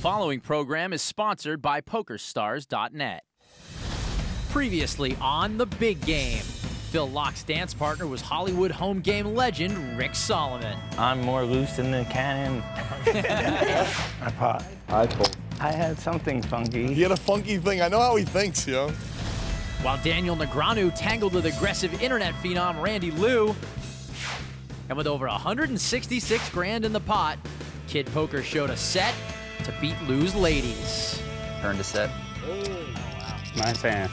following program is sponsored by PokerStars.net. Previously on The Big Game, Phil Lock's dance partner was Hollywood home game legend Rick Solomon. I'm more loose than the cannon. I pot. I fold. I had something funky. He had a funky thing. I know how he thinks, yo. While Daniel Negreanu tangled with aggressive internet phenom Randy Liu. And with over 166 grand in the pot, Kid Poker showed a set to beat Liu's ladies. Turned a set. Nice hand.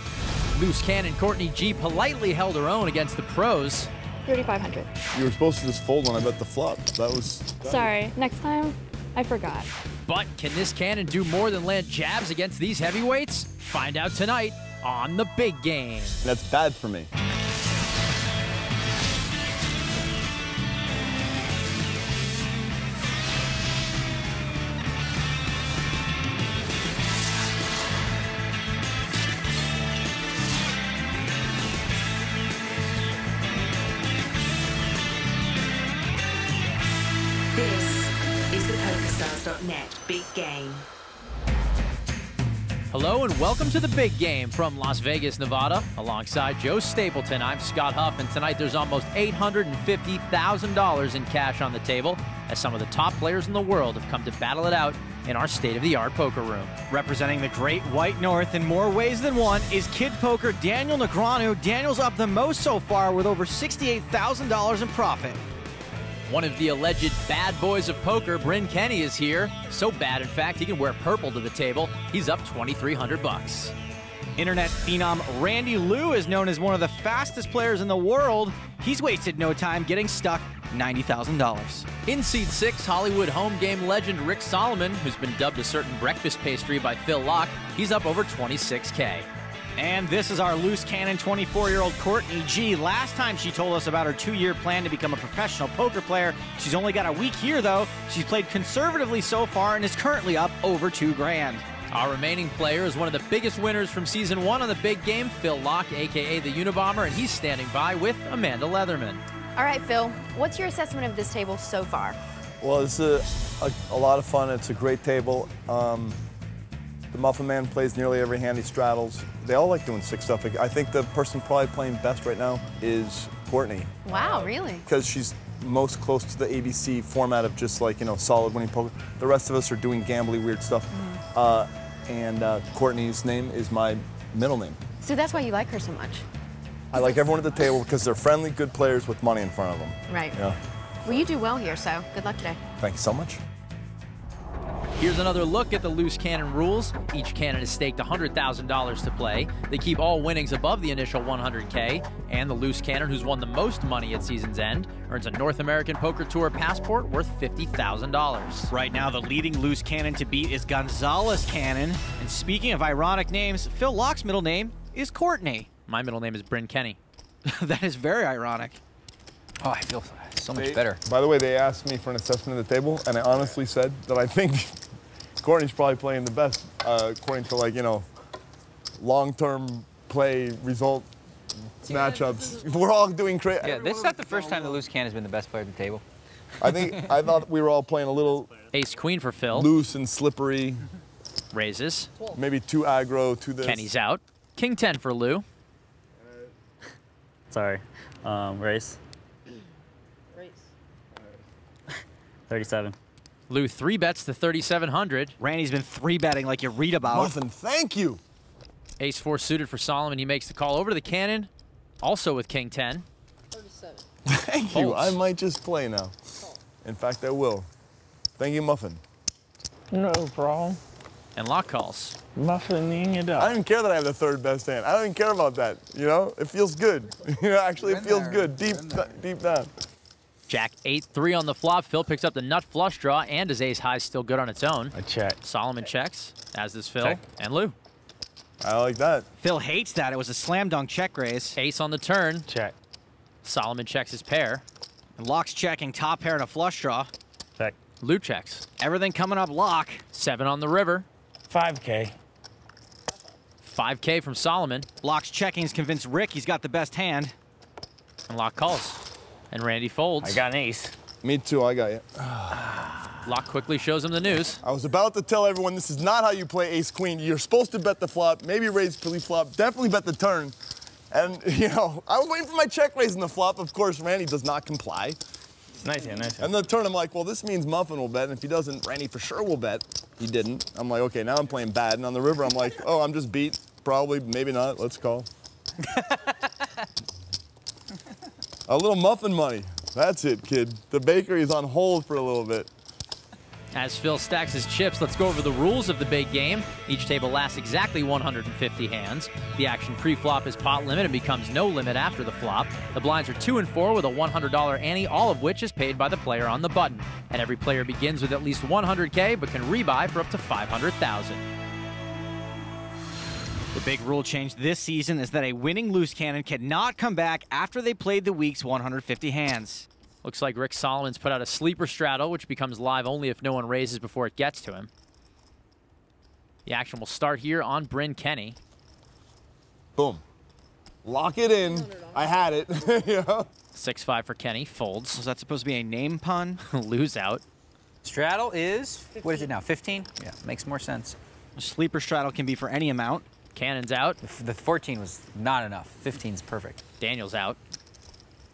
Loose cannon Courtney G politely held her own against the pros. 3,500. You were supposed to just fold when I bet the flop. Sorry, next time, I forgot. But can this cannon do more than land jabs against these heavyweights? Find out tonight on The Big Game. That's bad for me. This is the PokerStars.net Big Game. Hello and welcome to The Big Game from Las Vegas, Nevada. Alongside Joe Stapleton, I'm Scott Huff, and tonight there's almost $850,000 in cash on the table as some of the top players in the world have come to battle it out in our state-of-the-art poker room. Representing the Great White North in more ways than one is Kid Poker Daniel Negreanu. Daniel's up the most so far with over $68,000 in profit. One of the alleged bad boys of poker, Bryn Kenny, is here. So bad, in fact, he can wear purple to the table. He's up $2,300. Internet phenom Randy Liu is known as one of the fastest players in the world. He's wasted no time getting stuck $90,000. In seed 6, Hollywood home game legend Rick Solomon, who's been dubbed a certain breakfast pastry by Phil Lock, he's up over $26K. And this is our loose cannon 24-year-old Courtney G. Last time she told us about her 2-year plan to become a professional poker player. She's only got a week here, though. She's played conservatively so far and is currently up over $2 grand. Our remaining player is one of the biggest winners from Season 1 on The Big Game, Phil Lock, a.k.a. the Unabomber, and he's standing by with Amanda Leatherman. All right, Phil, what's your assessment of this table so far? Well, it's a lot of fun. It's a great table. The Muffin Man plays nearly every hand he straddles. They all like doing sick stuff. I think the person probably playing best right now is Courtney. Wow, really? Because she's most close to the ABC format of just like, you know, solid winning poker. The rest of us are doing gambly weird stuff. Courtney's name is my middle name. So that's why you like her so much? I like everyone at the table because they're friendly, good players with money in front of them. Right. Yeah. Well, you do well here, so good luck today. Thank you so much. Here's another look at the loose cannon rules. Each cannon is staked $100,000 to play. They keep all winnings above the initial $100K, and the loose cannon who's won the most money at season's end earns a North American Poker Tour passport worth $50,000. Right now, the leading loose cannon to beat is Gonzalez Cannon. And speaking of ironic names, Phil Lock's middle name is Courtney. My middle name is Bryn Kenny. That is very ironic. Oh, I feel so much better. By the way, they asked me for an assessment of the table, and I honestly said that I think Courtney's probably playing the best, according to, like, you know, long-term play result matchups. We're all doing crazy. Yeah, this is not the first time the loose cannon has been the best player at the table. I thought we were all playing a little Ace-Queen for Phil. loose and slippery. Raises. Maybe too aggro, too this. Kenny's out. King-10 for Liu. Sorry. Race. 37. Liu 3-bets to 3,700. Randy's been 3-betting like you read about. Muffin, thank you. Ace-4 suited for Solomon. He makes the call over to the cannon, also with King-10. 37. Thank you. Folds. I might just play now. In fact, I will. Thank you, Muffin. No problem. And Lock calls. Muffining it I up. don't even care that I have the third best hand. I don't even care about that. You know, it feels good. You know, actually, it feels good deep down. Jack 8-3 on the flop. Phil picks up the nut flush draw, and his ace high still good on its own. I check. Solomon checks, as does Phil Check. and Liu. I like that. Phil hates that. It was a slam dunk check raise. Ace on the turn. Check. Solomon checks his pair. And Lock's checking top pair and a flush draw. Check. Liu checks. Everything coming up Lock. 7 on the river. 5K. 5K from Solomon. Lock's checking's convinced Rick he's got the best hand. And Lock calls. And Randy folds. I got an ace. Me too, I got you. Locke quickly shows him the news. I was about to tell everyone this is not how you play ace-queen. You're supposed to bet the flop, maybe raise pre-flop, definitely bet the turn. And, you know, I was waiting for my check raise in the flop. Of course, Randy does not comply. Nice hand, nice hand. And the turn, I'm like, well, this means Muffin will bet. And if he doesn't, Randy for sure will bet. He didn't. I'm like, okay, now I'm playing bad. And on the river, I'm like, oh, I'm just beat. Probably, maybe not. Let's call. A little Muffin money. That's it, kid. The bakery is on hold for a little bit. As Phil stacks his chips, let's go over the rules of the big game. Each table lasts exactly 150 hands. The action pre-flop is pot limit and becomes no limit after the flop. The blinds are 2 and 4 with a $100 ante, all of which is paid by the player on the button. And every player begins with at least 100K, but can rebuy for up to 500,000. The big rule change this season is that a winning loose cannon cannot come back after they played the week's 150 hands. Looks like Rick Solomon's put out a sleeper straddle, which becomes live only if no one raises before it gets to him. The action will start here on Bryn Kenny. Boom. Lock it in. I had it. You know? 6-5 for Kenny. Folds. Was that supposed to be a name pun? Lose out. Straddle is, what is it now, 15? Yeah, makes more sense. A sleeper straddle can be for any amount. Cannon's out. The 14 was not enough. 15's perfect. Daniel's out.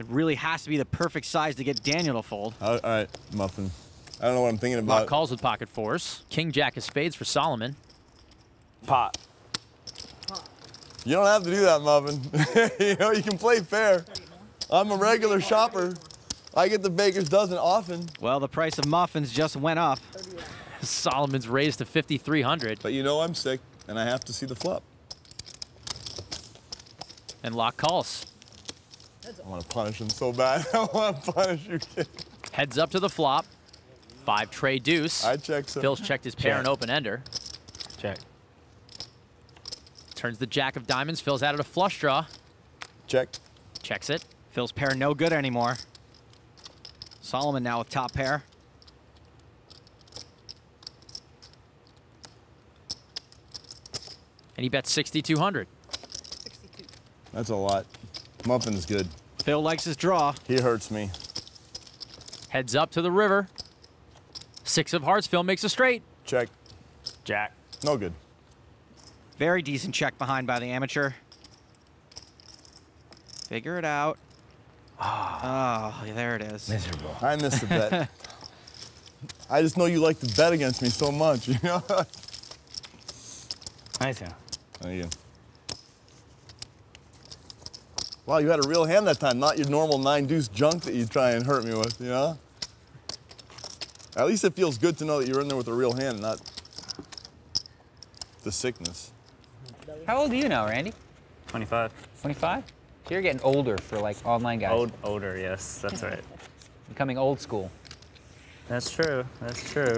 It really has to be the perfect size to get Daniel to fold. All right, Muffin. I don't know what I'm thinking about. Locke calls with pocket fours. King Jack of spades for Solomon. Pot. You don't have to do that, Muffin. You know, you can play fair. I'm a regular shopper. I get the baker's dozen often. Well, the price of muffins just went up. Solomon's raised to 5,300. But you know I'm sick, and I have to see the flop. And Locke calls. I want to punish him so bad. I want to punish you, kid. Heads up to the flop. 5 tray deuce. I check, sir. Phil's checked his pair and open ender. Check. Turns the jack of diamonds. Phil's added a flush draw. Check. Checks it. Phil's pair no good anymore. Solomon now with top pair. And he bets 6,200. That's a lot. Muffin is good. Phil likes his draw. He hurts me. Heads up to the river. 6 of hearts. Phil makes a straight. Check. Jack. No good. Very decent check behind by the amateur. Figure it out. Oh, there it is. Miserable. I missed the bet. I just know you like to bet against me so much, you know? Nice hand. Thank you. Wow, you had a real hand that time, not your normal 9-deuce junk that you try and hurt me with, you know? At least it feels good to know that you're in there with a real hand, not the sickness. How old are you now, Randy? 25. 25? So you're getting older for like online guys. Older, yes, that's right. Becoming old school. That's true, that's true.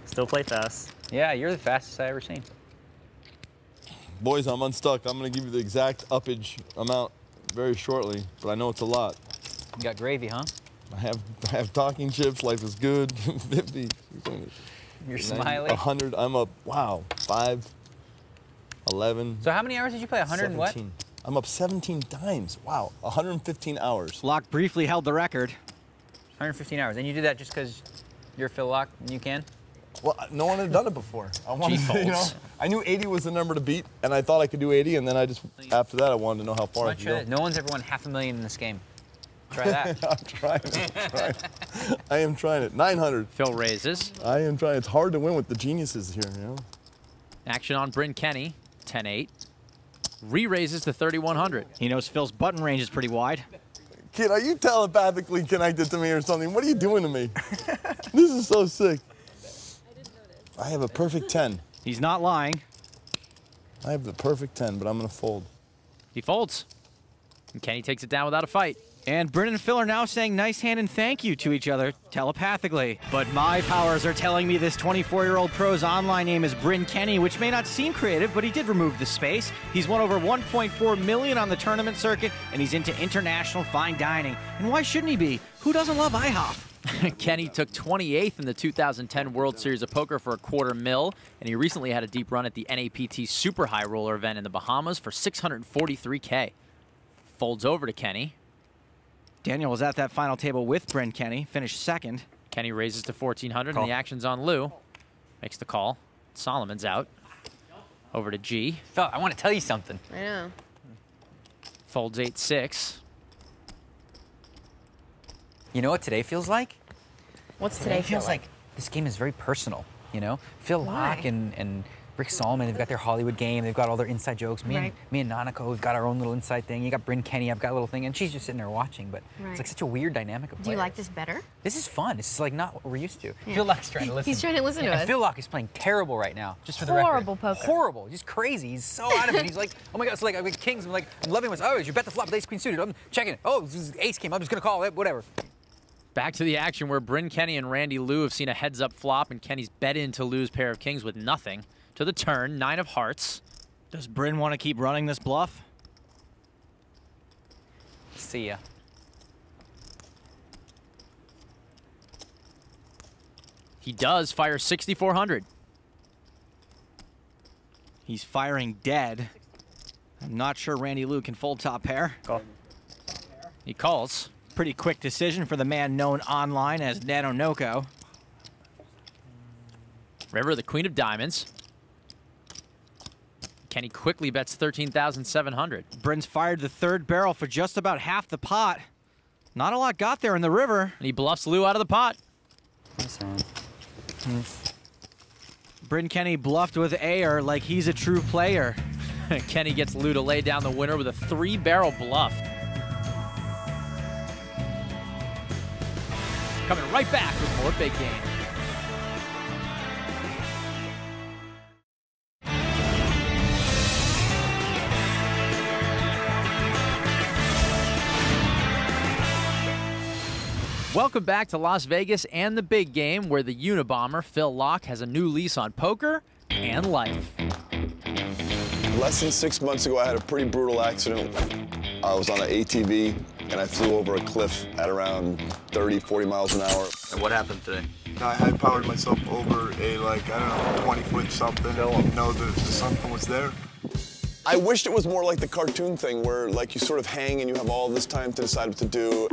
Still play fast. Yeah, you're the fastest I ever seen. Boys, I'm unstuck. I'm going to give you the exact uppage amount very shortly, but I know it's a lot. You got gravy, huh? I have talking chips. Life is good. 50. You're 90, smiling. 100. I'm up. Wow. 5, 11. So how many hours did you play? 100 and what? 17. I'm up 17 times. Wow. 115 hours. Locke briefly held the record. 115 hours. And you did that just because you're Phil Locke and you can? Well, no one had done it before. I wanted, G-folds. you know, I knew 80 was the number to beat, and I thought I could do 80, and then I just, after that, I wanted to know how far I could go. No one's ever won $500,000 in this game. Try that. I'm trying it. I am trying it. 900. Phil raises. I am trying. It's hard to win with the geniuses here, you know? Action on Bryn Kenny. 10-8. Re-raises to 3,100. He knows Phil's button range is pretty wide. Kid, are you telepathically connected to me or something? What are you doing to me? This is so sick. I have a perfect 10. He's not lying. I have the perfect 10, but I'm going to fold. He folds. And Kenny takes it down without a fight. And Bryn and Phil are now saying nice hand and thank you to each other telepathically. But my powers are telling me this 24-year-old pro's online name is Bryn Kenny, which may not seem creative, but he did remove the space. He's won over $1.4 million on the tournament circuit, and he's into international fine dining. And why shouldn't he be? Who doesn't love IHOP? Kenny took 28th in the 2010 World Series of Poker for $250,000, and he recently had a deep run at the NAPT Super High Roller event in the Bahamas for $643K. Folds over to Kenny. Daniel was at that final table with Bryn Kenny, finished second. Kenny raises to 1400, Call. and the action's on Lou. Makes the call. Solomon's out. Over to G. Phil, I want to tell you something. I know. Folds 8-6. You know what today feels like? What's today feel feels like this game is very personal, you know? Phil Locke and Rick Solomon, they've got their Hollywood game, they've got all their inside jokes. Me and Nanako, we've got our own little inside thing. You got Bryn Kenny, I've got a little thing, and she's just sitting there watching, but it's like such a weird dynamic of players. Do you like this better? This is fun. This is like not what we're used to. Phil Locke's trying to listen. He's trying to listen to and us. Phil Locke is playing terrible right now, just for the record. Horrible poker. Horrible. He's crazy. He's so out of it. He's like, oh my God, it's like, I'm like kings. I'm like, I'm loving this. Oh, you bet the flop with ace queen suited. I'm checking it. Oh, this is ace came. I'm just going to call it, whatever. Back to the action where Bryn Kenny and Randy Lou have seen a heads-up flop, and Kenny's bet into Lou's pair of kings with nothing. To the turn, 9 of hearts. Does Bryn want to keep running this bluff? See ya. He does fire 6,400. He's firing dead. I'm not sure Randy Lou can fold top pair. Call. He calls. Pretty quick decision for the man known online as Nano Noko. River, the queen of diamonds. Kenny quickly bets 13,700. Bryn's fired the third barrel for just about half the pot. Not a lot got there in the river. And he bluffs Lou out of the pot. Bryn Kenny bluffed with Ayer like he's a true player. Kenny gets Lou to lay down the winner with a 3-barrel bluff. Coming right back with more Big Game. Welcome back to Las Vegas and the Big Game, where the Unabomber, Phil Locke, has a new lease on poker and life. Less than 6 months ago, I had a pretty brutal accident. I was on an ATV, and I flew over a cliff at around 30, 40 miles an hour. And what happened today? I high-powered myself over a, like, I don't know, 20-foot something. Didn't know the something was there. I wished it was more like the cartoon thing where, like, you sort of hang and you have all this time to decide what to do.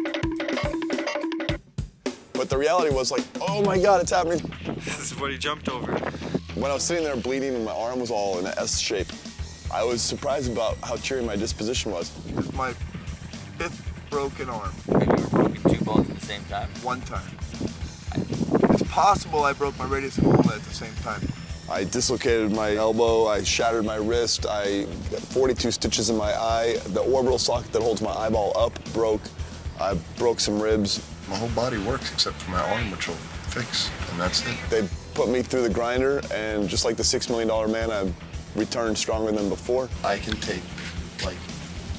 But the reality was like, oh my God, it's happening. This is what he jumped over. When I was sitting there bleeding and my arm was all in an S shape, I was surprised about how cheery my disposition was. It's my 5th broken arm. And you were broken 2 bones at the same time? 1 time. It's possible I broke my radius and ulna at the same time. I dislocated my elbow, I shattered my wrist, I got 42 stitches in my eye. The orbital socket that holds my eyeball up broke. I broke some ribs. My whole body works except for my arm, which will fix, and that's it. They put me through the grinder, and just like the $6 million man, I've returned stronger than before. I can take like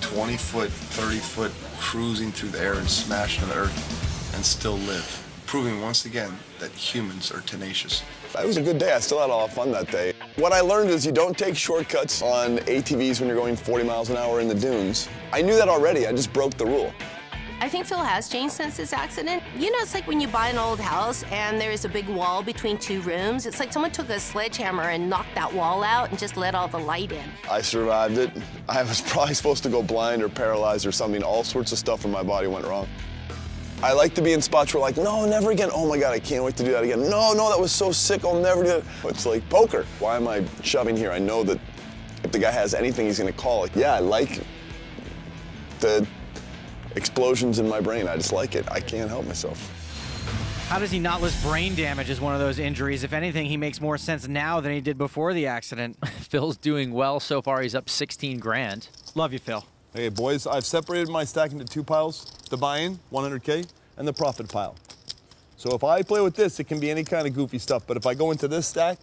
20-foot, 30-foot cruising through the air and smash into the earth and still live, proving once again that humans are tenacious. It was a good day. I still had a lot of fun that day. What I learned is you don't take shortcuts on ATVs when you're going 40 miles an hour in the dunes. I knew that already. I just broke the rule. I think Phil has changed since this accident. You know, it's like when you buy an old house and there's a big wall between 2 rooms. It's like someone took a sledgehammer and knocked that wall out and just let all the light in. I survived it. I was probably supposed to go blind or paralyzed or something. All sorts of stuff in my body went wrong. I like to be in spots where like, no, never again. Oh my God, I can't wait to do that again. No, that was so sick, I'll never do it. It's like poker. Why am I shoving here? I know that if the guy has anything, he's gonna call it. Yeah, I like the explosions in my brain. I just like it. I can't help myself. How does he not list brain damage as one of those injuries? If anything, he makes more sense now than he did before the accident. Phil's doing well so far. He's up 16 grand. Love you, Phil. Hey, boys, I've separated my stack into 2 piles, the buy-in, 100K, and the profit pile. So if I play with this, it can be any kind of goofy stuff, but if I go into this stack,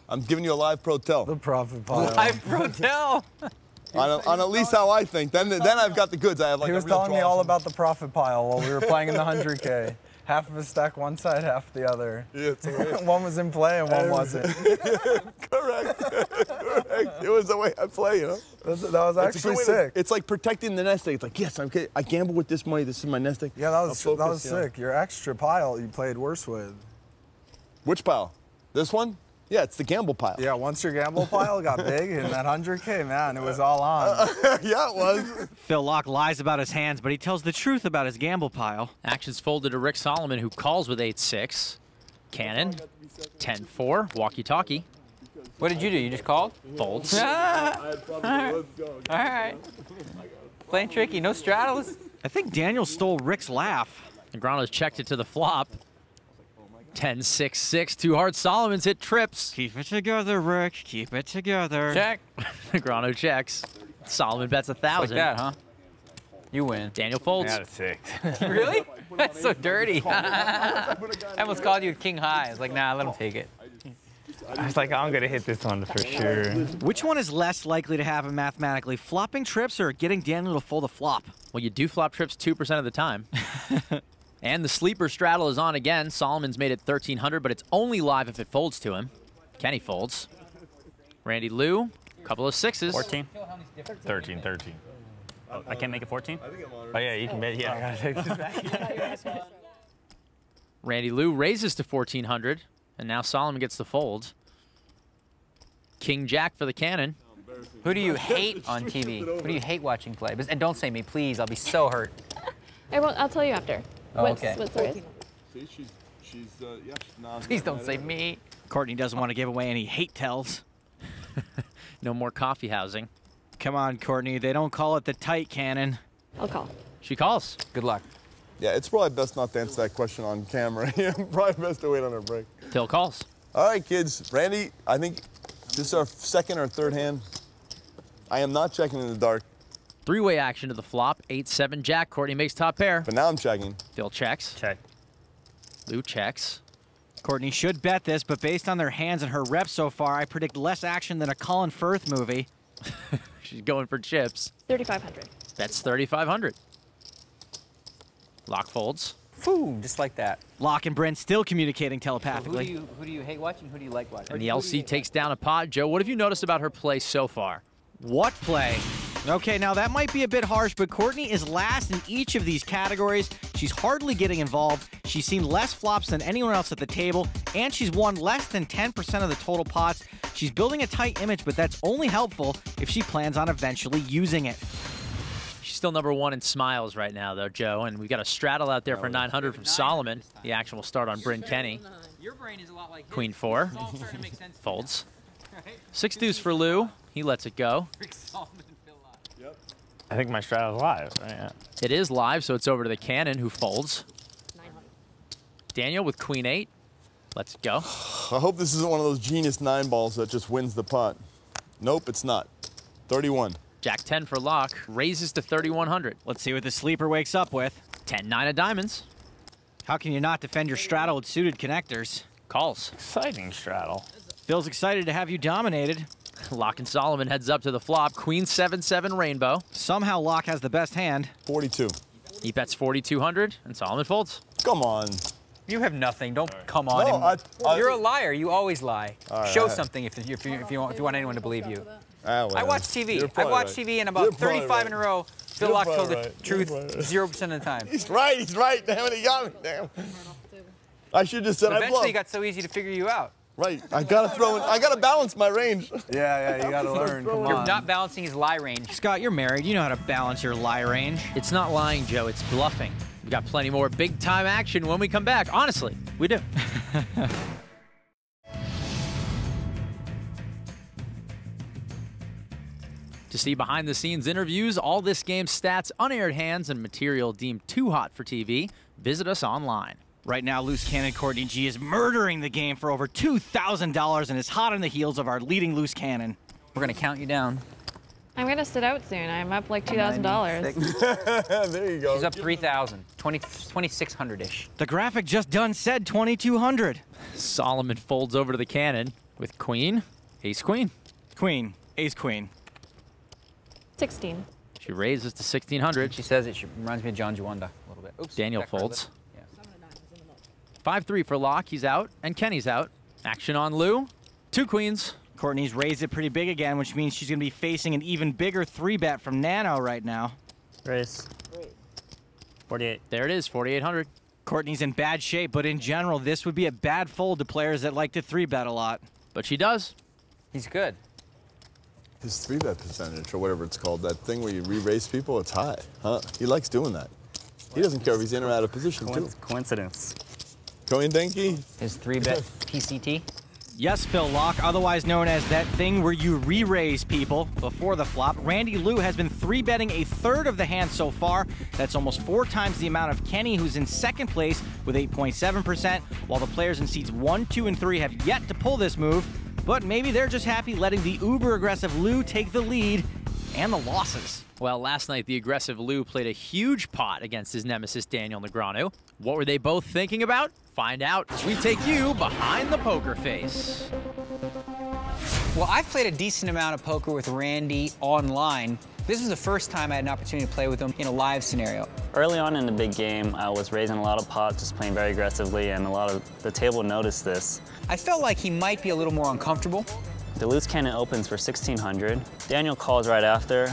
I'm giving you a live pro tell. The profit pile. Live pro tell. on at least how I think. Then I've got the goods. I have like he was telling me all about the profit pile while we were playing in the 100K. Half of a stack one side, half the other. Yeah, one was in play and one wasn't. Correct. It was the way I play, you know? That was actually sick. It's like protecting the nest egg. It's like, yes, I gamble with this money. This is my nest egg. Yeah, that was sick. Your extra pile you played worse with. Which pile? This one? Yeah, it's the gamble pile. Yeah, once your gamble pile got big in that 100K, man, it was all on. Yeah, it was. Phil Laak lies about his hands, but he tells the truth about his gamble pile. Actions folded to Rick Solomon, who calls with 8-6. Cannon, 10-4, walkie-talkie. What did you do? You just called? Folds. All right. Playing tricky, no straddles. I think Daniel stole Rick's laugh. Negrano's checked it to the flop. 10-6-6, too hard. Solomon's hit trips. Keep it together, Rick. Keep it together. Check. Negrano checks. Solomon bets 1,000. Like that, huh? You win. Daniel folds. I got a 6. Really? That's so dirty. I almost called you king high. I was like, nah, let him take it. I was like, I'm going to hit this one for sure. Which one is less likely to happen mathematically, flopping trips or getting Daniel to fold a flop? Well, you do flop trips 2% of the time. And the sleeper straddle is on again. Solomon's made it 1,300, but it's only live if it folds to him. Kenny folds. Randy Lou, couple of sixes. 14? 13. Oh, I can't make it 14? Oh, yeah, you can bet. Yeah, I got to take this back. Randy Lou raises to 1,400, and now Solomon gets the fold. King Jack for the cannon. Who do you hate on TV? Who do you hate watching play? And don't say me, please. I'll be so hurt. I'll tell you after. Oh, okay. What's the race? See, she's yeah. Please don't say me. Courtney doesn't want to give away any hate tells. No more coffee housing. Come on, Courtney. They don't call it the tight cannon. I'll call. She calls. Good luck. Yeah, it's probably best not to answer that question on camera. Probably best to wait on her break. Phil calls. All right, kids. Randy, I think this is our second or third hand. I am not checking in the dark. Three-way action to the flop. 8-7 Jack. Courtney makes top pair. But now I'm checking. Phil checks. Check. Lou checks. Courtney should bet this, but based on their hands and her reps so far, I predict less action than a Colin Firth movie. She's going for chips. 3,500. That's 3,500. Lock folds. Boom, just like that. Locke and Brent still communicating telepathically. Who do you hate watching? Who do you like watching? And the LC takes down a pot. Joe, what have you noticed about her play so far? What play? Okay, now that might be a bit harsh, but Courtney is last in each of these categories. She's hardly getting involved. She's seen less flops than anyone else at the table, and she's won less than 10% of the total pots. She's building a tight image, but that's only helpful if she plans on eventually using it. She's still #1 in smiles right now, though, Joe, and we've got a straddle out there for 900 from Solomon. The action will start on Bryn Kenny. Queen 4. Folds. 6 deuce for Lou. He lets it go. I think my straddle's live, right? Yeah. It is live, so it's over to the cannon, who folds. Daniel with Queen 8. Let's go. I hope this isn't one of those genius 9 balls that just wins the pot. Nope, it's not. 31. Jack 10 for Lock. Raises to 3,100. Let's see what the sleeper wakes up with. 10-9 of diamonds. How can you not defend your straddle with suited connectors? Calls. Exciting straddle. Phil's excited to have you dominated. Lock and Solomon heads up to the flop. Queen 7-7 rainbow. Somehow Lock has the best hand. 42. He bets 4,200, and Solomon folds. Come on. You have nothing. Don't come on. No, You're a liar. You always lie. Right, Show something if you want anyone to believe you. Well, I watch TV. I've watched TV in about 35 in a row. Phil Laak told the truth 0% of the time. He's right. Damn it, he got me. Damn. I should just said I bluffed. Eventually, it got so easy to figure you out. Right. I gotta balance my range. Yeah, you gotta learn. Come on. You're not balancing his lie range. Scott, you're married. You know how to balance your lie range. It's not lying, Joe. It's bluffing. We've got plenty more big-time action when we come back. Honestly, we do. To see behind-the-scenes interviews, all this game's stats, unaired hands, and material deemed too hot for TV, visit us online. Right now, Loose Cannon Courtney G is murdering the game for over $2,000 and is hot on the heels of our leading Loose Cannon. We're going to count you down. I'm going to sit out soon. I'm up like $2,000. There you go. She's up 3,000, 2,600-ish. The graphic just done said 2,200. Solomon folds over to the cannon with Queen, Ace Queen. Queen, Ace Queen. 16. She raises to 1,600. She says it reminds me of John Juanda a little bit. Oops. Daniel folds. 5-3 for Lock. He's out, and Kenny's out. Action on Lou. 2 queens. Courtney's raised it pretty big again, which means she's going to be facing an even bigger 3-bet from Nano right now. Raise. 48. There it is, 4,800. Courtney's in bad shape, but in general, this would be a bad fold to players that like to 3-bet a lot. but she does. He's good. His 3-bet percentage, or whatever it's called, that thing where you re-raise people, it's high, huh? He likes doing that. He doesn't care if he's in or out of position, too. Coincidence. Coindenki? His 3-bet PCT? Yes, Phil Locke, otherwise known as that thing where you re-raise people before the flop. Randy Lou has been 3-betting a third of the hand so far. That's almost 4 times the amount of Kenny, who's in second place with 8.7%, while the players in seats 1, 2, and 3 have yet to pull this move. But maybe they're just happy letting the uber-aggressive Lou take the lead and the losses. Well, last night, the aggressive Lou played a huge pot against his nemesis, Daniel Negreanu. What were they both thinking about? Find out as we take you behind the poker face. Well, I've played a decent amount of poker with Randy online. This was the first time I had an opportunity to play with him in a live scenario. Early on in the big game, I was raising a lot of pots, just playing very aggressively, and a lot of the table noticed this. I felt like he might be a little more uncomfortable. The loose cannon opens for 1,600. Daniel calls right after.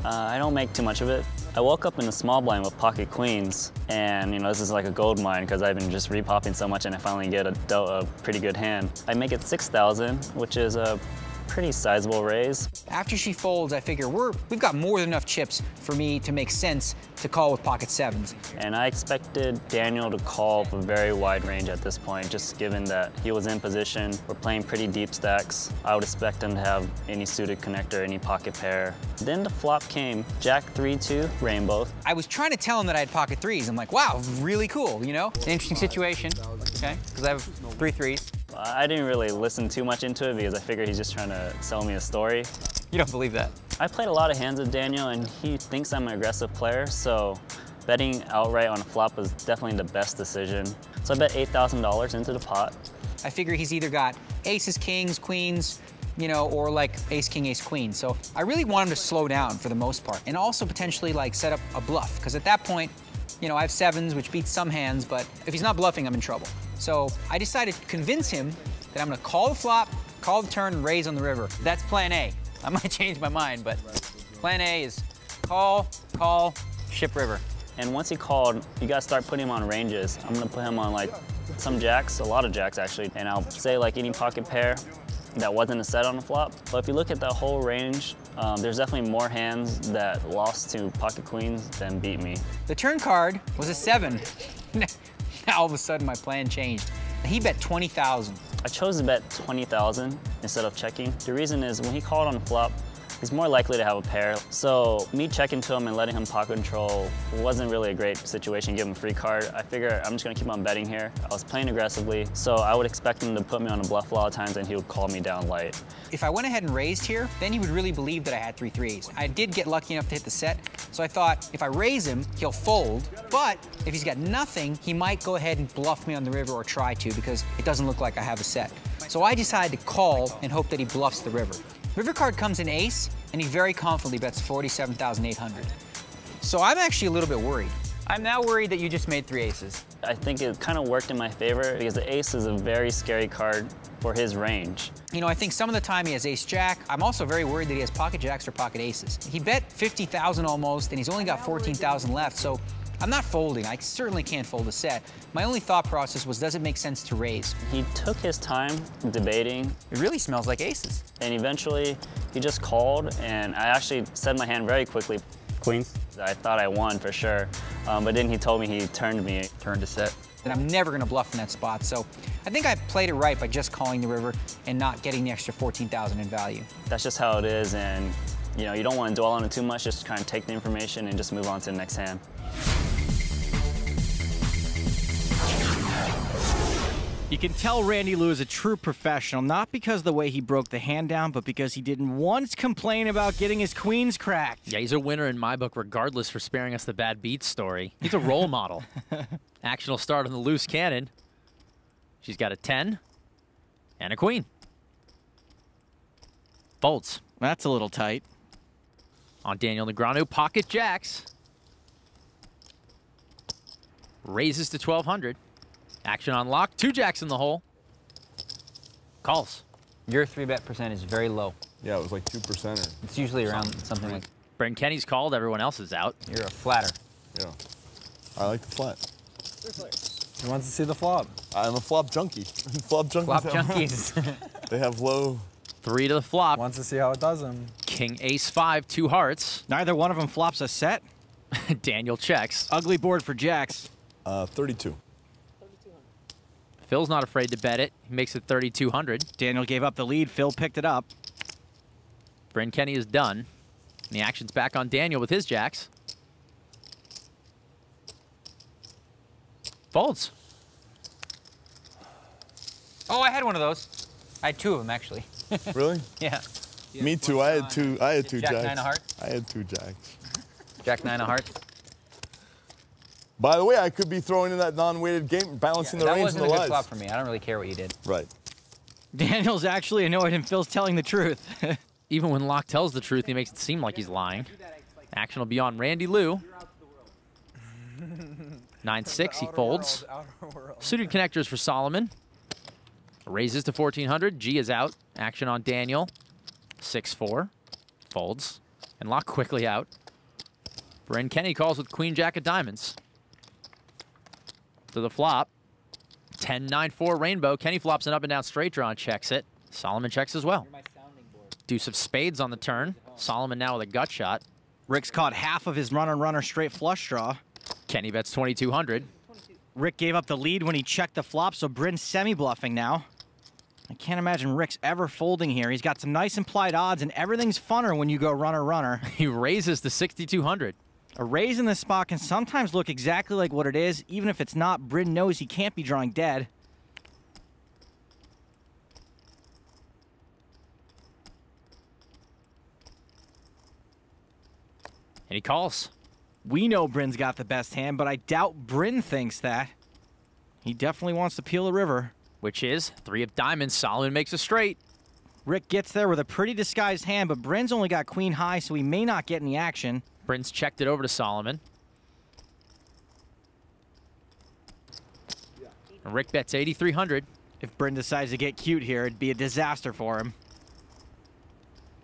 I don't make too much of it. I woke up in a small blind with pocket queens, and this is like a gold mine because I've been just repopping so much and I finally get a pretty good hand. I make it 6,000, which is a pretty sizable raise. After she folds, I figure we've got more than enough chips for me to make sense to call with pocket sevens. And I expected Daniel to call with a very wide range at this point, just given that he was in position. We're playing pretty deep stacks. I would expect him to have any suited connector, any pocket pair. Then the flop came, Jack 3-2, rainbow. I was trying to tell him that I had pocket threes. I'm like, wow, really cool, An interesting situation, okay? Because I have 3 threes. I didn't really listen too much into it because I figured he's just trying to sell me a story. You don't believe that? I played a lot of hands with Daniel, and he thinks I'm an aggressive player, so betting outright on a flop was definitely the best decision. So I bet $8,000 into the pot. I figure he's either got aces, kings, queens, or like ace, king, ace, queen. So I really want him to slow down for the most part, and also potentially like set up a bluff, because at that point, I have sevens, which beats some hands, but if he's not bluffing, I'm in trouble. So I decided to convince him that I'm gonna call the flop, call the turn, and raise on the river. That's plan A. I might change my mind, but plan A is call, ship river. And once he called, you gotta start putting him on ranges. I'm gonna put him on like some jacks, a lot of jacks actually, and I'll say like any pocket pair that wasn't a set on the flop. But if you look at the whole range, there's definitely more hands that lost to pocket queens than beat me. The turn card was a 7. Now all of a sudden my plan changed. He bet 20,000. I chose to bet 20,000 instead of checking. The reason is when he called on the flop, he's more likely to have a pair. So me checking to him and letting him pocket control wasn't really a great situation, give him a free card. I figure I'm just gonna keep on betting here. I was playing aggressively, so I would expect him to put me on a bluff a lot of times and he would call me down light. If I went ahead and raised here, then he would really believe that I had 3 threes. I did get lucky enough to hit the set, so I thought if I raise him, he'll fold, but if he's got nothing, he might go ahead and bluff me on the river or try to because it doesn't look like I have a set. So I decided to call and hope that he bluffs the river. River card comes in ace, and he very confidently bets 47,800. So I'm actually a little bit worried. I'm now worried that you just made 3 aces. I think it kind of worked in my favor because the ace is a very scary card for his range. I think some of the time he has ace-jack. I'm also very worried that he has pocket jacks or pocket aces. He bet 50,000 almost, and he's only got 14,000 left, so I'm not folding. I certainly can't fold a set. My only thought process was, does it make sense to raise? He took his time debating. It really smells like aces. And eventually, he just called, and I actually said my hand very quickly. Queens. I thought I won for sure, but then he told me he turned me. Turned a set. And I'm never gonna bluff in that spot, so I think I played it right by just calling the river and not getting the extra 14,000 in value. That's just how it is, and you don't want to dwell on it too much, just kind of take the information and just move on to the next hand. You can tell Randy Lou is a true professional, not because of the way he broke the hand down, but because he didn't once complain about getting his queens cracked. Yeah, he's a winner in my book, regardless, for sparing us the bad beats story. He's a role model. Action will start on the loose cannon. She's got a 10 and a queen. Folds. That's a little tight. On Daniel Negreanu, pocket jacks. Raises to 1,200. Action on lock, 2 jacks in the hole. Calls. Your 3-bet percent is very low. Yeah, it was like 2%. It's usually around something like... Brendan Kenny's called, everyone else is out. You're a flatter. Yeah. I like the flat. He wants to see the flop. I'm a flop junkie. Flop junkies. Flop junkies. They have low. 3 to the flop. Wants to see how it does him. King, ace 5, 2 hearts. Neither one of them flops a set. Daniel checks. Ugly board for jacks. 32. Phil's not afraid to bet it. He makes it 3,200. Daniel gave up the lead. Phil picked it up. Bryn Kenny is done. And the action's back on Daniel with his jacks. Folds. Oh, I had one of those. I had 2 of them, actually. Really? Yeah. Me too. I had two Jack jacks. 9 of hearts? I had 2 jacks. Jack 9 of hearts. By the way, I could be throwing in that non-weighted game, balancing the that range and wasn't the a good lies. flop for me. I don't really care what you did. Right. Daniel's actually annoyed and Phil's telling the truth. Even when Locke tells the truth, he makes it seem like he's lying. Action will be on Randy Lou. 9-6, he folds. Suited connectors for Solomon. Raises to 1,400. G is out. Action on Daniel. 6-4. Folds. And Locke quickly out. Bryn Kenny calls with Queen Jack of diamonds. To the flop. 10-9-4 rainbow. Kenny flops an up and down straight draw and checks it. Solomon checks as well. Deuce of spades on the turn. Solomon now with a gut shot. Rick's caught half of his runner straight flush draw. Kenny bets 2,200. Rick gave up the lead when he checked the flop, so Bryn's semi-bluffing now. I can't imagine Rick's ever folding here. He's got some nice implied odds, and everything's funner when you go runner. He raises to 6,200. A raise in this spot can sometimes look exactly like what it is. Even if it's not, Bryn knows he can't be drawing dead. And he calls. We know Bryn's got the best hand, but I doubt Bryn thinks that. He definitely wants to peel the river. Which is 3 of diamonds. Solomon makes a straight. Rick gets there with a pretty disguised hand, but Bryn's only got queen high, so he may not get any action. Bryn's checked it over to Solomon. And Rick bets 8,300. If Bryn decides to get cute here, it'd be a disaster for him.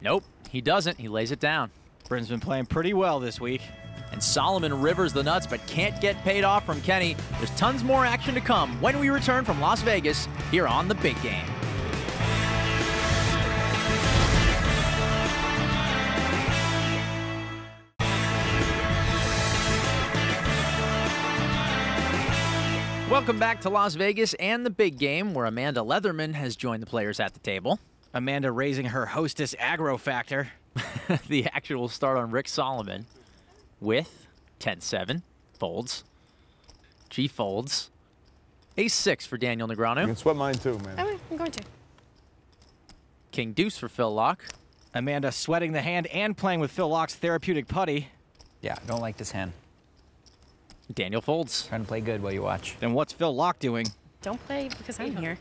Nope, he doesn't. He lays it down. Bryn's been playing pretty well this week. And Solomon rivers the nuts, but can't get paid off from Kenny. There's tons more action to come when we return from Las Vegas here on The Big Game. Welcome back to Las Vegas and The Big Game, where Amanda Leatherman has joined the players at the table. Amanda raising her hostess aggro factor. The action will start on Rick Solomon with 10-7, folds. G folds. Ace-6 for Daniel Negreanu. You can sweat mine too, man. I'm going to. King deuce for Phil Locke. Amanda sweating the hand and playing with Phil Locke's therapeutic putty. Yeah, I don't like this hand. Daniel folds. Trying to play good while you watch. Then what's Phil Locke doing? Don't play because I'm here.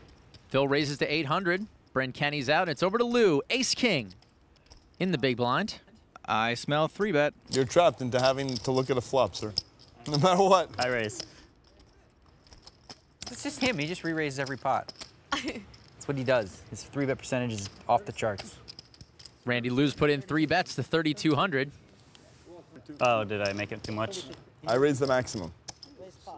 Phil raises to 800. Bryn Kenny's out. It's over to Lou. Ace-King in the big blind. I smell 3-bet. You're trapped into having to look at a flop, sir. No matter what. I raise. It's just him. He just re-raises every pot. That's what he does. His 3-bet percentage is off the charts. Randy Lou's put in 3 bets to 3,200. Oh, did I make it too much? I raised the maximum.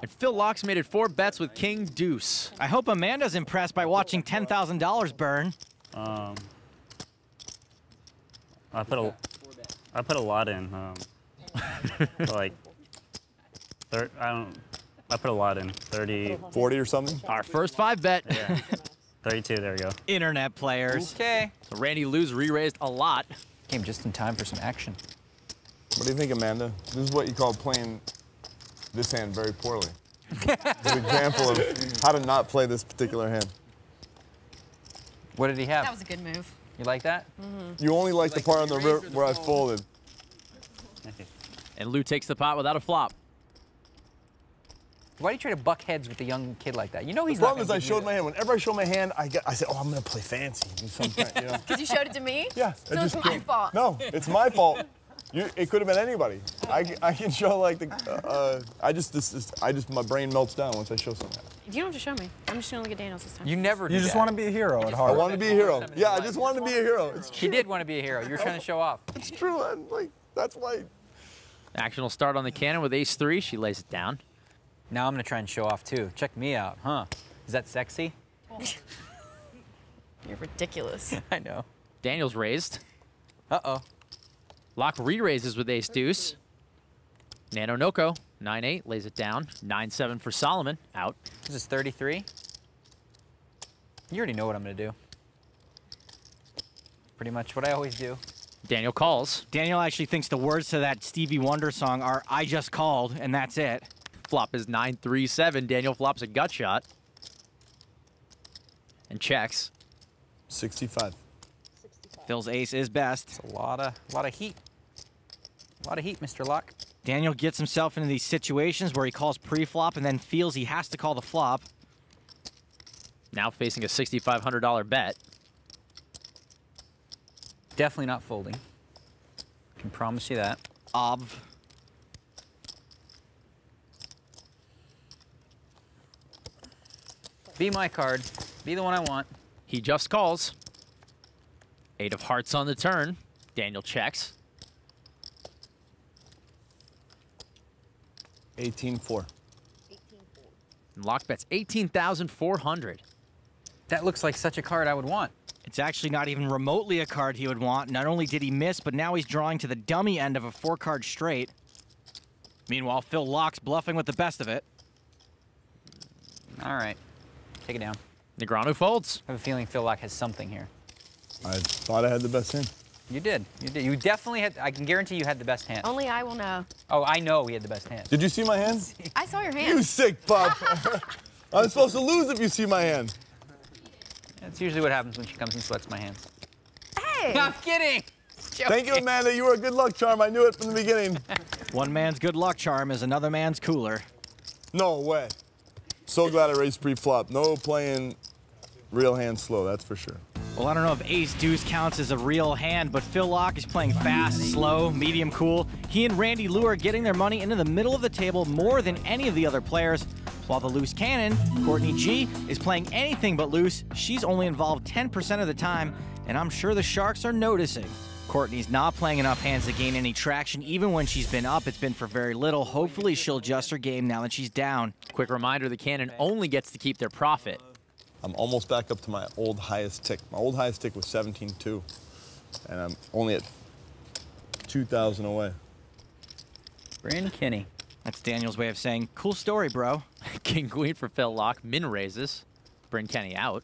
And Phil Locke's made it 4 bets with King deuce. I hope Amanda's impressed by watching $10,000 burn. I put a lot in. Like, I put a lot in. 30. 40 or something? Our first 5 bet. Yeah. 32, there we go. Internet players. Okay. So Randy Lou's re-raised a lot. Came just in time for some action. What do you think, Amanda? This is what you call playing this hand very poorly. It's an example of how to not play this particular hand. What did he have? That was a good move. You like that? You only like the part on the river where I folded. And Lou takes the pot without a flop. Why do you try to buck heads with a young kid like that? You know he's The problem not is I showed my hand. Whenever I show my hand, I say, oh, I'm going to play fancy. Do something, you know? Because you showed it to me? Yeah. So it's my fault. No, it's my fault. It could have been anybody. I can show like the, my brain melts down once I show something. You don't have to show me. I'm just going to look at Daniels this time. You never do You just that. want to be a hero at heart. I want to be a hero. Yeah, I just wanted to be a hero. It's true. He did want to be a hero. You were trying to show off. It's true. That's why. Action will start on the cannon with ace-3. She lays it down. Now I'm going to try and show off too. Check me out, huh? Is that sexy? You're ridiculous. I know. Daniel's raised. Uh-oh. Locke re-raises with ace-deuce. Nano Noko, 9-8, lays it down. 9-7 for Solomon, out. This is 33. You already know what I'm going to do. Pretty much what I always do. Daniel calls. Daniel actually thinks the words to that Stevie Wonder song are "I just called" and that's it. Flop is 9-3-7. Daniel flops a gut shot. And checks. 65. Phil's ace is best. It's a lot of heat. A lot of heat, Mr. Locke. Daniel gets himself into these situations where he calls pre-flop and then feels he has to call the flop. Now facing a $6,500 bet. Definitely not folding. Can promise you that. Ob. Be my card. Be the one I want. He just calls. 8 of hearts on the turn. Daniel checks. 18-4. And Locke bets 18,400. That looks like such a card I would want. It's actually not even remotely a card he would want. Not only did he miss, but now he's drawing to the dummy end of a 4-card straight. Meanwhile, Phil Locke's bluffing with the best of it. All right. Take it down. Negreanu folds. I have a feeling Phil Locke has something here. I thought I had the best hand. You did. You did. You definitely had. I can guarantee you had the best hand. Only I will know. Oh, I know he had the best hand. Did you see my hand? I saw your hand. You sick pup. I'm supposed to lose if you see my hand. That's usually what happens when she comes and sweats my hands. Hey! I'm kidding. Thank you, Amanda. You were a good luck charm. I knew it from the beginning. One man's good luck charm is another man's cooler. No way. So glad I raised pre-flop. No playing real hand slow, that's for sure. Well, I don't know if ace-deuce counts as a real hand, but Phil Locke is playing fast, slow, medium cool. He and Randy Liu are getting their money into the middle of the table more than any of the other players. While the loose cannon, Courtney G, is playing anything but loose. She's only involved 10% of the time, and I'm sure the Sharks are noticing. Courtney's not playing enough hands to gain any traction. Even when she's been up, it's been for very little. Hopefully she'll adjust her game now that she's down. Quick reminder, the cannon only gets to keep their profit. I'm almost back up to my old highest tick. My old highest tick was 17-2, and I'm only at 2,000 away. Bryn Kenny. That's Daniel's way of saying, cool story, bro. King Queen for Phil Locke. Min raises. Bryn Kenny out.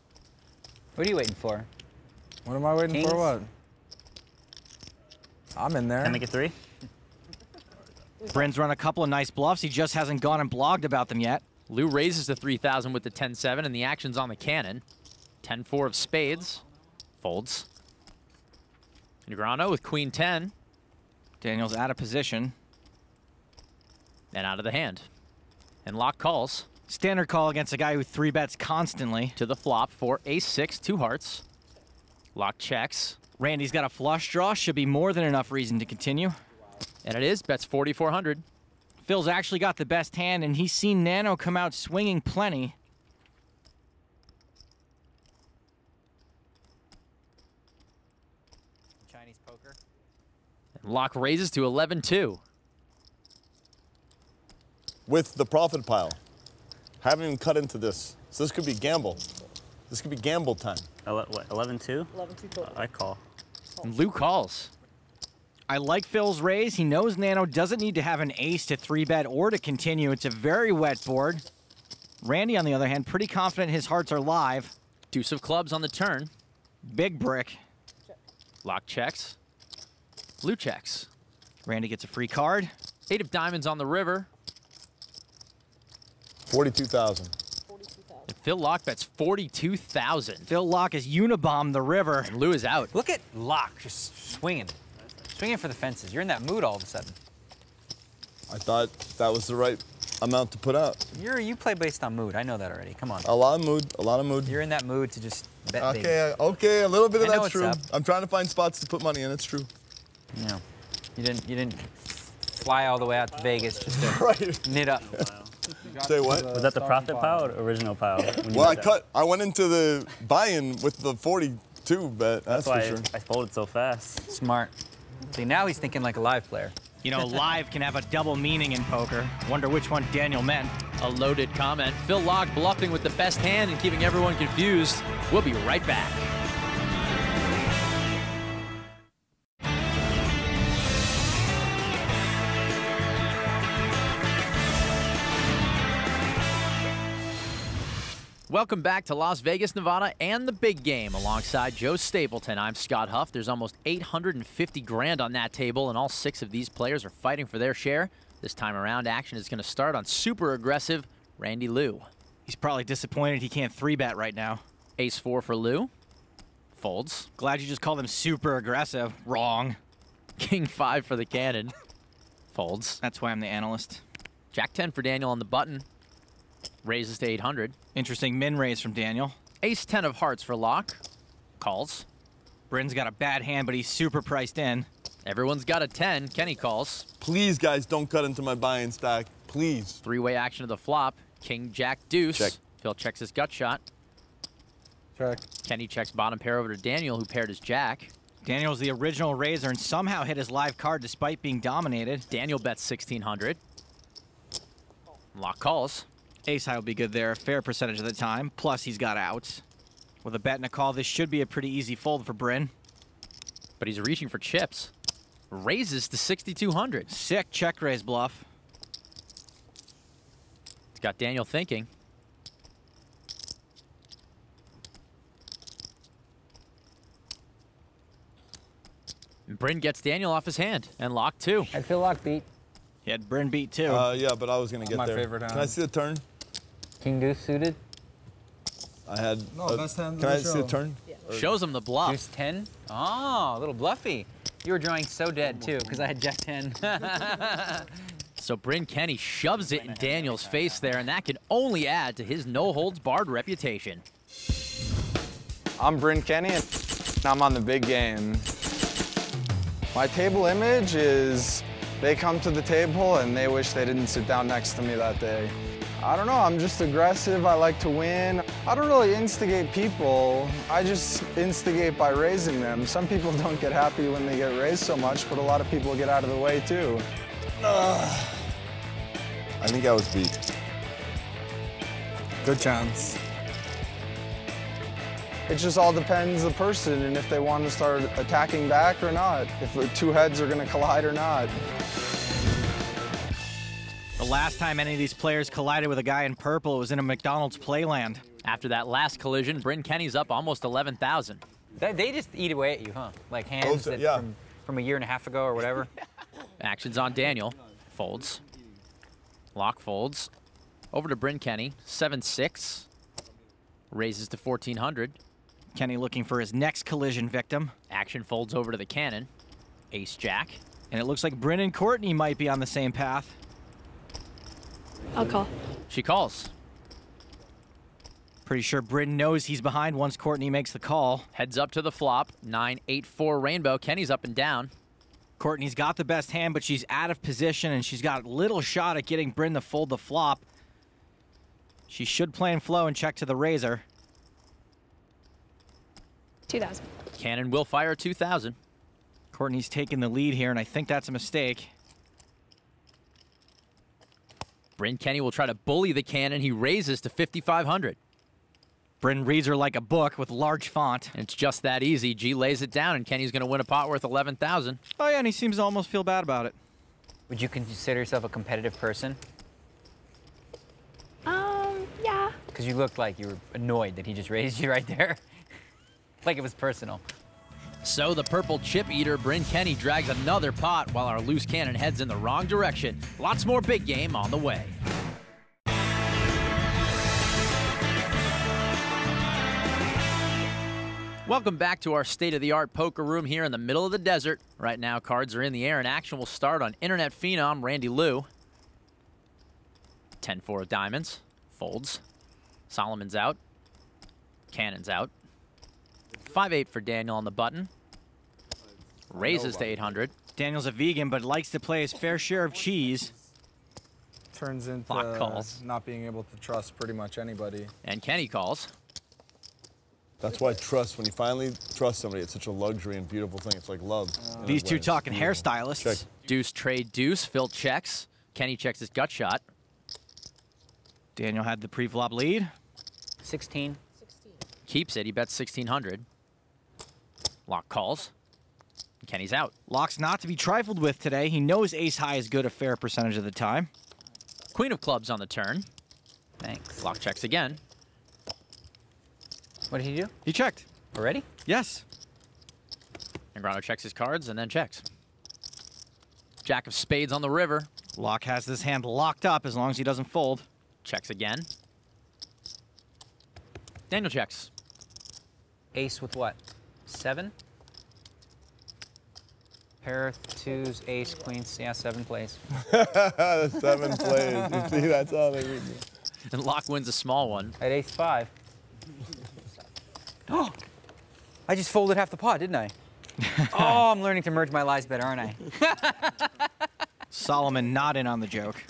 What are you waiting for? What am I waiting Kings? for? What? I'm in there. Can I make it 3? Bryn's run a couple of nice bluffs. He just hasn't gone and blogged about them yet. Liu raises to 3,000 with the 10-7, and the action's on the cannon. 10-4 of spades. Folds. Negreanu with Queen 10. Daniel's out of position. And out of the hand. And Locke calls. Standard call against a guy who 3-bets constantly. To the flop for ace-6, 2 hearts. Locke checks. Randy's got a flush draw. Should be more than enough reason to continue. And it is. Bets 4,400. Phil's actually got the best hand, and he's seen Nano come out swinging plenty. Chinese poker. And Locke raises to 11-2. With the profit pile. Haven't even cut into this. So this could be gamble. This could be gamble time. What, 11-2? 11-2. I call. And Liu calls. I like Phil's raise. He knows Nano doesn't need to have an ace to 3-bet or to continue. It's a very wet board. Randy, on the other hand, pretty confident his hearts are live. Deuce of clubs on the turn. Big brick. Locke checks. Liu checks. Randy gets a free card. 8 of diamonds on the river. 42,000. And Phil Locke bets 42,000. Phil Locke has unibombed the river. And Liu is out. Look at Locke just swinging. Swinging for the fences. You're in that mood all of a sudden. I thought that was the right amount to put out. You play based on mood. I know that already. Come on. A lot of mood. A lot of mood. You're in that mood to just bet big. Okay, a little bit of I know that's what's true. up. I'm trying to find spots to put money in. It's true. Yeah. You didn't fly all the way out to Vegas just to Right. knit up. Say what? Was that the profit pile or original pile? Well, I went into the buy-in with the 42 bet. That's why for sure. I folded so fast. Smart. See, now he's thinking like a live player. You know, live can have a double meaning in poker. Wonder which one Daniel meant. A loaded comment. Phil Locke bluffing with the best hand and keeping everyone confused. We'll be right back. Welcome back to Las Vegas, Nevada, and the big game. Alongside Joe Stapleton, I'm Scott Huff. There's almost 850 grand on that table, and all 6 of these players are fighting for their share. This time around, action is going to start on super aggressive Randy Liu. He's probably disappointed he can't 3-bet right now. Ace-4 for Liu. Folds. Glad you just called him super aggressive. Wrong. King-5 for the cannon. Folds. That's why I'm the analyst. Jack-10 for Daniel on the button. Raises to 800. Interesting min raise from Daniel. Ace-10 of hearts for Locke. Calls. Bryn's got a bad hand, but he's super priced in. Everyone's got a 10. Kenny calls. Please, guys, don't cut into my buy-in stack. Please. 3-way action of the flop. King, Jack, deuce. Check. Phil checks his gut shot. Check. Kenny checks bottom pair over to Daniel, who paired his jack. Daniel's the original raiser and somehow hit his live card despite being dominated. Daniel bets 1,600. Locke calls. Ace high will be good there, a fair percentage of the time. Plus, he's got outs. With a bet and a call, this should be a pretty easy fold for Bryn. But he's reaching for chips. Raises to 6,200. Sick check raise bluff. It's got Daniel thinking. And Bryn gets Daniel off his hand, and Locke too. I'd feel Locke beat. He had Bryn beat too. Yeah, but I was going to get My there. favorite hand. Can I see the turn? King deuce suited. I had. No, best hand in Can the I see the show. turn? Shows him the bluff. Deuce 10. Oh, a little bluffy. You were drawing so dead too, because I had Jack 10. So Bryn Kenny shoves it in Daniel's face there, and that can only add to his no-holds-barred reputation. I'm Bryn Kenny, and I'm on the big game. My table image is they come to the table and they wish they didn't sit down next to me that day. I don't know, I'm just aggressive, I like to win. I don't really instigate people, I just instigate by raising them. Some people don't get happy when they get raised so much, but a lot of people get out of the way too. I think I was beat. Good chance. It just all depends the person and if they want to start attacking back or not, if the two heads are going to collide or not. The last time any of these players collided with a guy in purple, it was in a McDonald's playland. After that last collision, Bryn Kenny's up almost 11,000. They just eat away at you, huh? Like hands that from a year and a half ago or whatever. Action's on Daniel. Folds. Locke folds. Over to Bryn Kenny. 7-6. Raises to 1,400. Kenny looking for his next collision victim. Action folds over to the cannon. Ace-Jack. And it looks like Bryn and Courtney might be on the same path. I'll call. She calls. Pretty sure Bryn knows he's behind once Courtney makes the call. Heads up to the flop. 9-8-4 rainbow. Kenny's up and down. Courtney's got the best hand, but she's out of position, and she's got little shot at getting Bryn to fold the flop. She should play in flow and check to the razor. 2,000. Cannon will fire 2,000. Courtney's taking the lead here, and I think that's a mistake. Bryn Kenny will try to bully the cannon. He raises to 5,500. Bryn reads her like a book with large font. And it's just that easy. G lays it down, and Kenny's going to win a pot worth 11,000. Oh, yeah, and he seems to almost feel bad about it. Would you consider yourself a competitive person? Yeah. Because you looked like you were annoyed that he just raised you right there. Like it was personal. So the purple chip eater, Bryn Kenny, drags another pot while our loose cannon heads in the wrong direction. Lots more big game on the way. Welcome back to our state-of-the-art poker room here in the middle of the desert. Right now, cards are in the air, and action will start on internet phenom Randy Liu. 10-4 of diamonds. Folds. Solomon's out. Cannon's out. 5-8 for Daniel on the button. Raises to 800. Daniel's a vegan, but likes to play his fair share of cheese. Turns into Lock calls. not being able to trust pretty much anybody. And Kenny calls. That's why trust, when you finally trust somebody, it's such a luxury and beautiful thing. It's like love. These two talking hairstylists. Check. Deuce, trade, deuce. Phil checks. Kenny checks his gut shot. Daniel had the pre-flop lead. 16. Keeps it. He bets 1,600. Locke calls. Kenny's out. Locke's not to be trifled with today. He knows ace high is good a fair percentage of the time. Queen of clubs on the turn. Thanks. Locke checks again. What did he do? He checked. Already? Yes. Negreanu checks his cards and then checks. Jack of spades on the river. Locke has this hand locked up as long as he doesn't fold. Checks again. Daniel checks. Ace with what? 7? Pair of 2s, ace, queens. Yeah, 7 plays. 7 plays. You see, that's all they read. And Locke wins a small one. At ace 5. Oh, I just folded half the pot, didn't I? Oh, I'm learning to merge my lies better, aren't I? Solomon not in on the joke.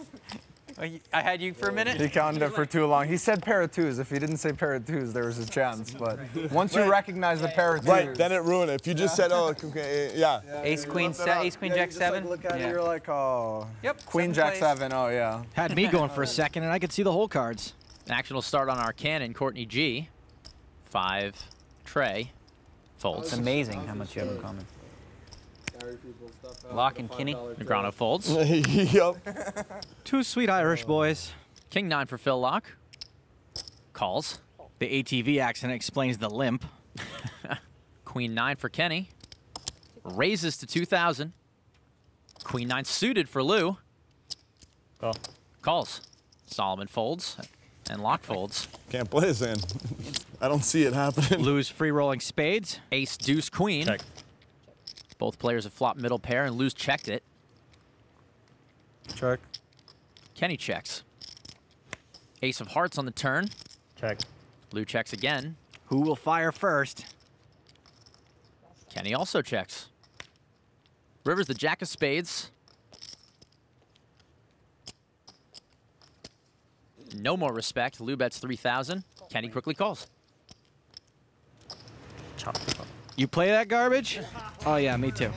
I had you for a minute? He counted it for too long. He said pair of 2s. If he didn't say pair of 2s, there was a chance. But once you recognize the pair of 2s. Right, then it ruined it. If you just said, oh, okay, yeah. Ace, queen, ace, queen, jack, 7. Look at it, you're like, oh. Yep. Queen, jack, 7. Oh, yeah. Had me going for a second, and I could see the whole cards. Action will start on our cannon, Courtney G. 5, Trey. Folds. It's amazing how much you have in common. Locke and Kinney. Negreanu folds. Yup. 2 sweet Irish boys. King 9 for Phil Locke. Calls. The ATV accident explains the limp. Queen 9 for Kenny. Raises to 2,000. Queen 9 suited for Lou. Call. Calls. Solomon folds. And Locke folds. Can't play this in. I don't see it happening. Lou's free rolling spades. Ace, deuce, queen. Check. Both players have flopped middle pair, and Lou's checked it. Check. Kenny checks. Ace of hearts on the turn. Check. Lou checks again. Who will fire first? Kenny also checks. River's the jack of spades. No more respect. Lou bets 3,000. Kenny quickly calls. Chop. You play that garbage? Oh, yeah, me too.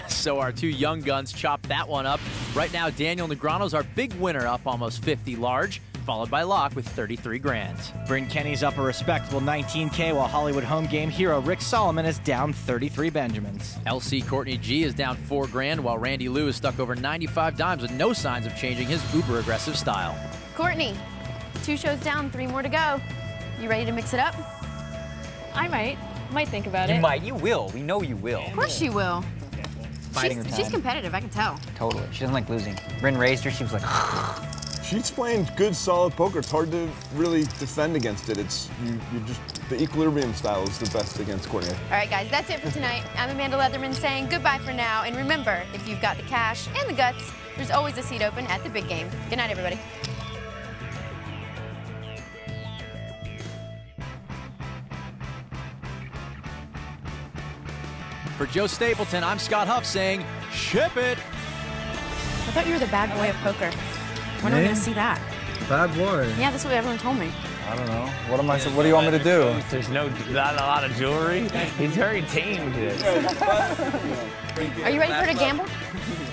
So our 2 young guns chop that one up. Right now, Daniel Negreanu's our big winner, up almost 50 large, followed by Locke with 33 grand. Bryn Kenny's up a respectable 19K, while Hollywood home game hero Rick Solomon is down 33 Benjamins. LC Courtney G is down 4 grand, while Randy Lou is stuck over 95 dimes with no signs of changing his uber aggressive style. Courtney, 2 shows down, 3 more to go. You ready to mix it up? I might think about it. You might. You will. We know you will. Of course she will. Fighting her time. She's competitive, I can tell. Totally. She doesn't like losing. Bryn raised her. She was like, She's playing good, solid poker. It's hard to really defend against it. It's you just the equilibrium style is the best against Courtney. All right, guys, that's it for tonight. I'm Amanda Leatherman saying goodbye for now. And remember, if you've got the cash and the guts, there's always a seat open at the big game. Good night, everybody. For Joe Stapleton, I'm Scott Huff saying, ship it. I thought you were the bad boy of poker. When are we going to see that? Bad boy. Yeah, that's what everyone told me. I don't know. What do you want me to do? There's not a lot of jewelry. He's very tame today. Are you ready for her to gamble?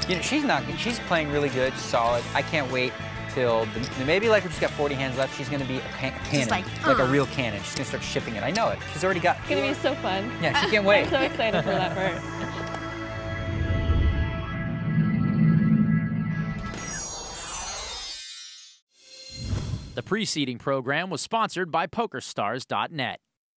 you know, she's playing really good, solid. I can't wait till maybe like when she's got 40 hands left, she's gonna be a cannon, like a real cannon. She's gonna start shipping it. I know it. She's already got. It's gonna be so fun. Yeah, she can't wait. I'm so excited for that part. The preceding program was sponsored by PokerStars.net.